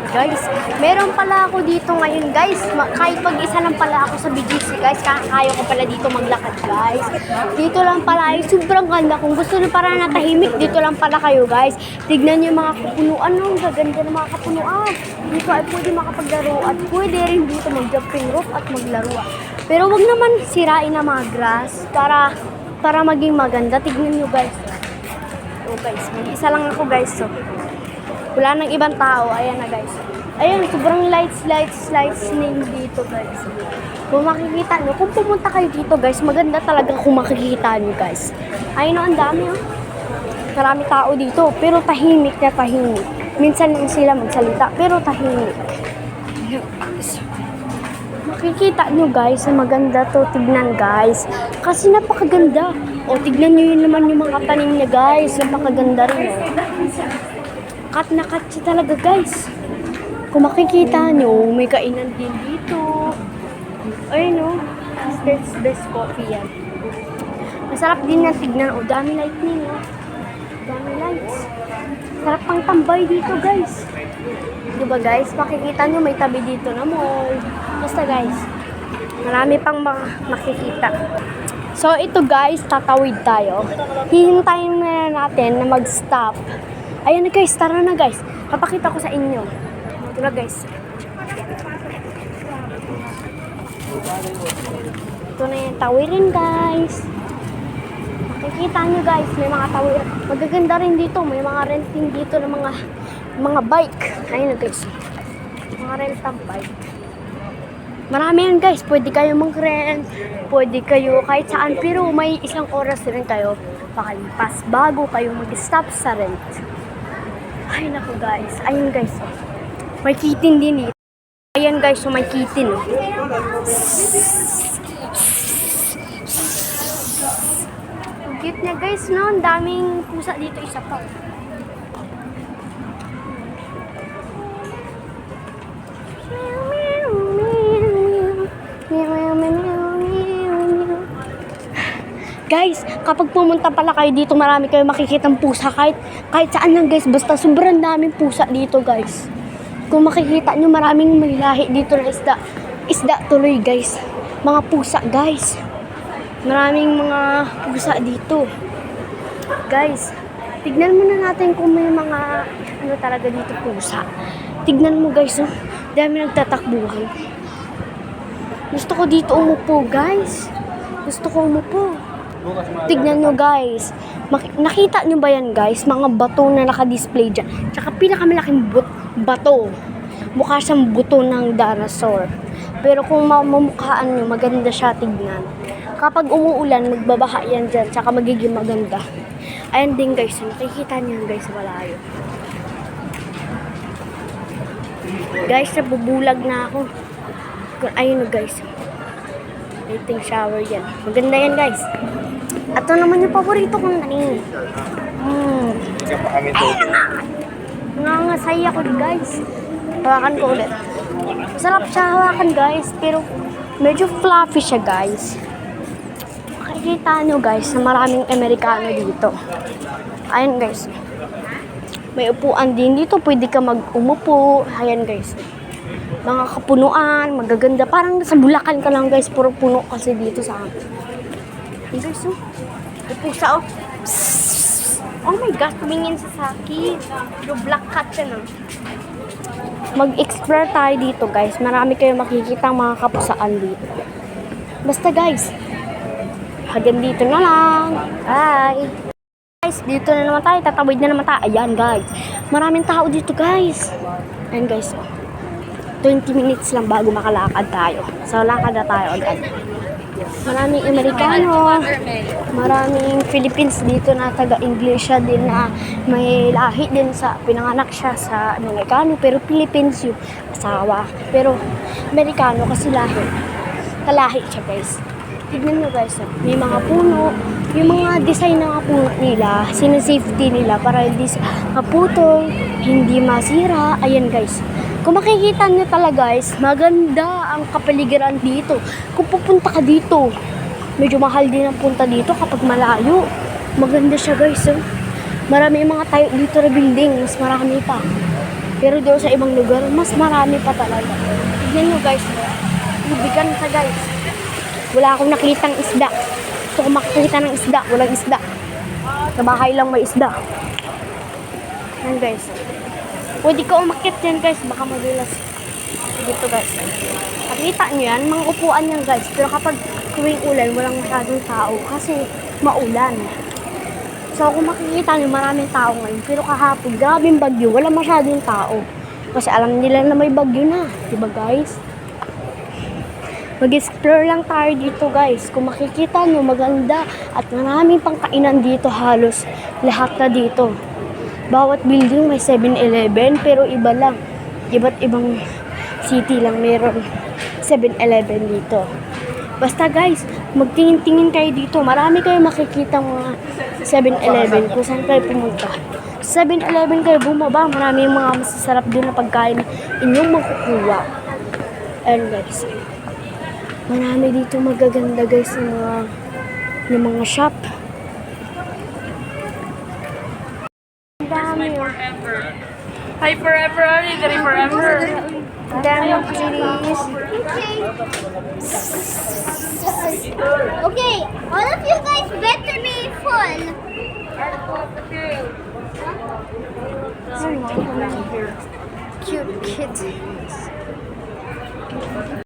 Guys, meron pala ako dito ngayon guys. Kahit pag-isa lang pala ako sa BGC guys, kaya ko pala dito maglakad guys. Dito lang pala ay sobrang ganda. Kung gusto nyo para natahimik, dito lang pala kayo guys. Tignan nyo yung mga kapunuan. Ang gaganda ng mga kapunuan. Dito ay pwede makapaglaro at pwede rin dito mag-jumping rope at maglaro. Pero wag naman sirain na mga grass para maging maganda. Tignan nyo guys. So guys, mag-isa lang ako guys. So, wala nang ibang tao. Ayan na guys. Ayan, sobrang lights name dito guys. Kung makikita nyo, kung pumunta kayo dito guys, maganda talaga kung makikita nyo guys. Ayun o, ang dami oh. Marami tao dito, pero tahimik na tahimik. Minsan lang sila magsalita, pero tahimik. Makikita nyo guys, maganda to tignan guys. Kasi napakaganda. O, tignan nyo yun naman yung mga tanim niya guys. Napakaganda rin oh. Cut na cut siya talaga guys. Kung makikita nyo, may kainan din dito. Ayun o. That's best coffee yan. Masarap din na tignan. O, dami lightning o. Dami lights. Sarap pang tambay dito guys. Diba guys? Makikita nyo may tabi dito na mall. Basta guys, marami pang makikita. So ito guys, tatawid tayo. Hihintayin na natin na mag-stop. Ayan na guys, tara na guys. Papakita ko sa inyo. Ito na guys. Ito na yung tawirin guys. Makikita nyo guys, may mga tawirin. Magaganda rin dito. May mga renting dito ng mga bike. Ayun na guys. Mga rentang bike. Marami yan guys. Pwede kayo mag-rent. Pwede kayo kahit saan. Pero may isang oras rin kayo pakalipas bago kayo mag-stop sa rent. Ay naku guys, ayun guys, may kitin din eh. Ayan guys, so may kitin oh. Cute niya guys, no? Ang daming pusa dito, isa pa. Guys, kapag pumunta pala kayo dito, marami kayo makikitang pusa. Kahit saan lang guys, basta sobrang daming pusa dito guys. Kung makikita nyo, maraming may lahi dito na isda. Isda tuloy guys. Mga pusa guys. Maraming mga pusa dito. Guys, tignan muna natin kung may mga ano talaga dito pusa. Tignan mo guys, oh. Dami nagtatakbuhan. Gusto ko dito umupo guys. Gusto ko umupo. Tignan nyo guys. Nakita nyo ba yan guys? Mga bato na naka-display dyan. Tsaka pinakamalaking bato. Mukha siyang buto ng dinosaur. Pero kung mamukhaan nyo, maganda siya tignan. Kapag umuulan, magbabaha yan dyan. Tsaka magiging maganda. Ayan din guys. Nakikita nyo guys sa malayo. Guys, nabubulag na ako. Ayun guys. Waiting shower yan. Maganda yan guys. Ito naman yung paborito kong kanin. Nangangasay ako guys. Hawakan ko ulit. Masarap siya hawakan guys. Pero medyo fluffy siya guys. Makikita nyo guys na maraming Amerikano dito. Ayan guys. May upuan din dito. Pwede ka umupo. Ayan guys. Mga kapunuan. Magaganda. Parang sa Bulacan ka lang guys. Puro puno kasi dito sa amin. Ayan guys oh. Pusa oh. Oh my gosh, tumingin sa sakit. Yung black cat yan oh. Mag-explore tayo dito guys. Marami kayong makikita mga kapusaan dito. Basta guys, hanggang dito na lang. Bye! Guys, dito na naman tayo. Tatawid na naman tayo. Ayan guys. Maraming tao dito guys. Ayan guys oh. 20 minutes lang bago makalakad tayo. So lakad na tayo agad. Maraming Amerikano, maraming Philippines dito na taga-English siya din na may lahi din sa pinanganak siya sa Amerikano pero Philippines yung asawa. Pero Amerikano kasi lahi. Kalahi siya guys. Tignan nyo guys, may mga puno. Yung mga design ng mga puno nila, sinasafety nila para hindi maputol, hindi masira. Ayan guys. Kung makikita nyo talaga guys, maganda ang kapaligiran dito. Kung pupunta ka dito, medyo mahal din ang punta dito kapag malayo. Maganda siya guys. Marami mga tayo dito na building, mas marami pa. Pero doon sa ibang lugar, mas marami pa talaga. Tignan nyo guys, ibigan ka guys. Wala akong nakitang isda. Gusto ko makikita ng isda, walang isda. Sa bahay lang may isda. Yan guys. Pwede ka umakyat yan guys, baka madulas. Dito guys. Nakita nyo yan, mga upuan yan guys. Pero kapag tuwing ulan, walang masyadong tao kasi maulan. So kung makikita nyo, maraming tao ngayon. Pero kahapon, grabing bagyo, wala masyadong tao. Kasi alam nila na may bagyo na. Diba guys? Mag-explore lang tayo dito guys. Kung makikita nyo, maganda. At maraming pang kainan dito halos. Lahat na dito. Bawat building may 7-Eleven, pero iba lang. Iba't ibang city lang meron 7-Eleven dito. Basta guys, magtingin-tingin kayo dito. Marami kayo makikita mga 7-Eleven kung saan kayo pumunta. 7-Eleven kayo bumaba. Marami yung mga masasarap din na pagkain inyong makukuha. And guys, marami dito magaganda guys ng mga shop. Ang dami oh. Hi forever, Ali. Dari forever. Ang dami yung please. Okay, all of you guys better be full. Cute kids.